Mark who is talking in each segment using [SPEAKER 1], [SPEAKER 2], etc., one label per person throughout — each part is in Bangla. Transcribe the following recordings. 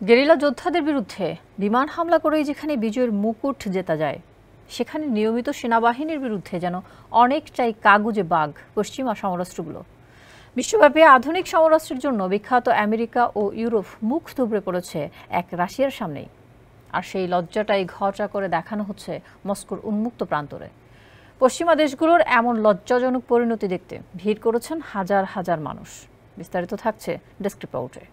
[SPEAKER 1] গেরিলা যোদ্ধাদের বিরুদ্ধে বিমান হামলা করেই যেখানে বিজয়ের মুকুট জেতা যায়, সেখানে নিয়মিত সেনাবাহিনীর বিরুদ্ধে যেন অনেকটাই কাগুজে বাঘ পশ্চিমা সমরাস্ত্রগুলো। বিশ্বব্যাপী আধুনিক সমরাস্ত্রের জন্য বিখ্যাত আমেরিকা ও ইউরোপ মুখ থুবড়ে পড়েছে এক রাশিয়ার সামনেই। আর সেই লজ্জাটাই ঘটা করে দেখানো হচ্ছে মস্কোর উন্মুক্ত প্রান্তরে। পশ্চিমা দেশগুলোর এমন লজ্জাজনক পরিণতি দেখতে ভিড় করেছেন হাজার হাজার মানুষ। বিস্তারিত থাকছে ডেস্ক রিপোর্টে।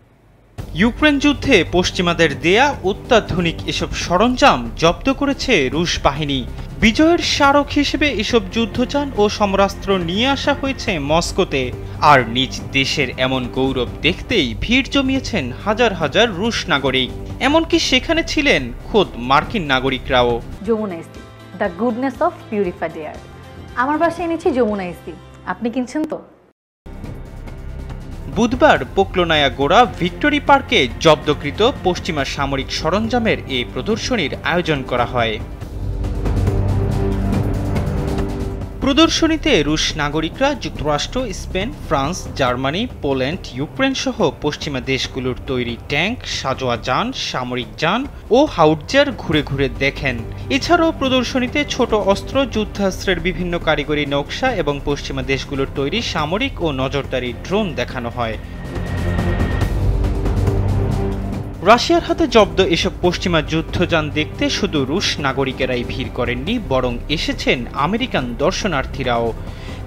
[SPEAKER 2] ইউক্রেন যুদ্ধে পশ্চিমাদের দেয়া অত্যাধুনিক এসব সরঞ্জাম জব্দ করেছে রুশ বাহিনী। বিজয়ের স্মারক হিসেবে এসব যুদ্ধযান ও সমরাস্ত্র নিয়ে আসা হয়েছে মস্কোতে। আর নিজ দেশের এমন গৌরব দেখতেই ভিড় জমিয়েছেন হাজার হাজার রুশ নাগরিক। এমনকি সেখানে ছিলেন খোদ মার্কিন নাগরিকরাও।
[SPEAKER 3] যমুনা ইস্তি, the goodness of purified air. আমার বাসায় এনেছি যমুনা ইস্তি, আপনি কিনছেন তো?
[SPEAKER 2] বুধবার পোক্লোনায়া গোড়া ভিক্টোরি পার্কে জব্দকৃত পশ্চিমা সামরিক সরঞ্জামের এই প্রদর্শনীর আয়োজন করা হয়। প্রদর্শনীতে রুশ নাগরিকরা যুক্তরাষ্ট্র, Spain, France, Germany, Poland, Ukraine সহ পশ্চিমা দেশগুলোর তৈরি ট্যাঙ্ক, সাজোয়া যান, সামরিক যান ও হাউটজার ঘুরে ঘুরে দেখেন। এছাড়াও প্রদর্শনীতে ছোট অস্ত্র, যুদ্ধাস্ত্রের বিভিন্ন কারিগরি নকশা এবং পশ্চিমা দেশগুলোর তৈরি সামরিক ও নজরদারি ড্রোন দেখানো হয়। রাশিয়ার হাতে জব্দ এসব পশ্চিমা যুদ্ধযান দেখতে শুধু রুশ নাগরিকেরাই ভিড় করেননি, বরং এসেছেন আমেরিকান দর্শনার্থীরাও।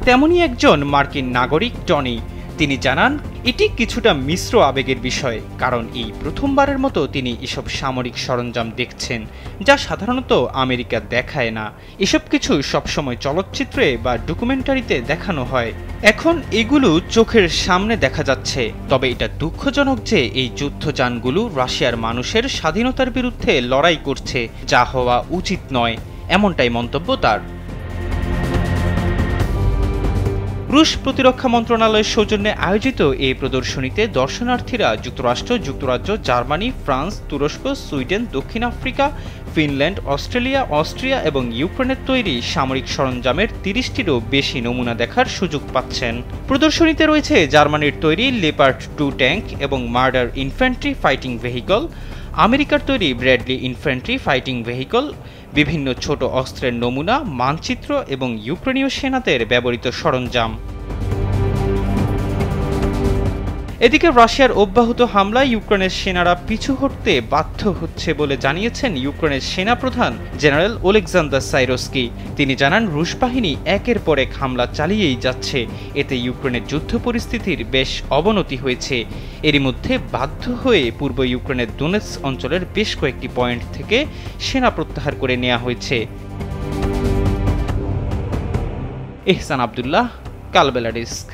[SPEAKER 2] তেমনই একজন মার্কিন নাগরিক টনি। তিনি জানান, এটি কিছুটা মিশ্র আবেগের বিষয়, কারণ এই প্রথমবারের মতো তিনি এসব সামরিক সরঞ্জাম দেখছেন, যা সাধারণত আমেরিকা দেখায় না। এসব কিছু সবসময় চলচ্চিত্রে বা ডকুমেন্টারিতে দেখানো হয়। এখন এগুলো চোখের সামনে দেখা যাচ্ছে। তবে এটা দুঃখজনক যে এই যুদ্ধযানগুলো রাশিয়ার মানুষের স্বাধীনতার বিরুদ্ধে লড়াই করছে, যা হওয়া উচিত নয়, এমনটাই মন্তব্য তার। রুশ প্রতিরক্ষা মন্ত্রণালয়ের সৌজন্যে আয়োজিত এই প্রদর্শনীতে দর্শনার্থীরা যুক্তরাষ্ট্র, যুক্তরাজ্য, জার্মানি, ফ্রান্স, তুরস্ক, সুইডেন, দক্ষিণ আফ্রিকা, ফিনল্যান্ড, অস্ট্রেলিয়া, অস্ট্রিয়া এবং ইউক্রেনের তৈরি সামরিক সরঞ্জামের 30টিরও বেশি নমুনা দেখার সুযোগ পাচ্ছেন। প্রদর্শনীতে রয়েছে জার্মানির তৈরি লেপার্ড 2 ট্যাঙ্ক এবং মার্ডার ইনফ্যান্ট্রি ফাইটিং ভেহিকল, আমেরিকার তৈরি ব্র্যাডলি ইনফ্যান্ট্রি ফাইটিং ভেহিকল, বিভিন্ন ছোট অস্ত্রের নমুনা, মানচিত্র এবং ইউক্রেনীয় সেনাদের ব্যবহৃত সরঞ্জাম। এদিকে রাশিয়ার অব্যাহত হামলায় ইউক্রেনের সেনারা পিছু হটতে বাধ্য হচ্ছে বলে জানিয়েছেন ইউক্রেনের সেনাপ্রধান জেনারেল ওলেকজান্দার সাইরস্কি। তিনি জানান, রুশ বাহিনী একের পর এক হামলা চালিয়েই যাচ্ছে। এতে ইউক্রেনের যুদ্ধ পরিস্থিতির বেশ অবনতি হয়েছে। এরই মধ্যে বাধ্য হয়ে পূর্ব ইউক্রেনের দোনেৎস্ক অঞ্চলের বেশ কয়েকটি পয়েন্ট থেকে সেনা প্রত্যাহার করে নেওয়া হয়েছে। এহসান আব্দুল্লাহ, কালবেলা ডেস্ক।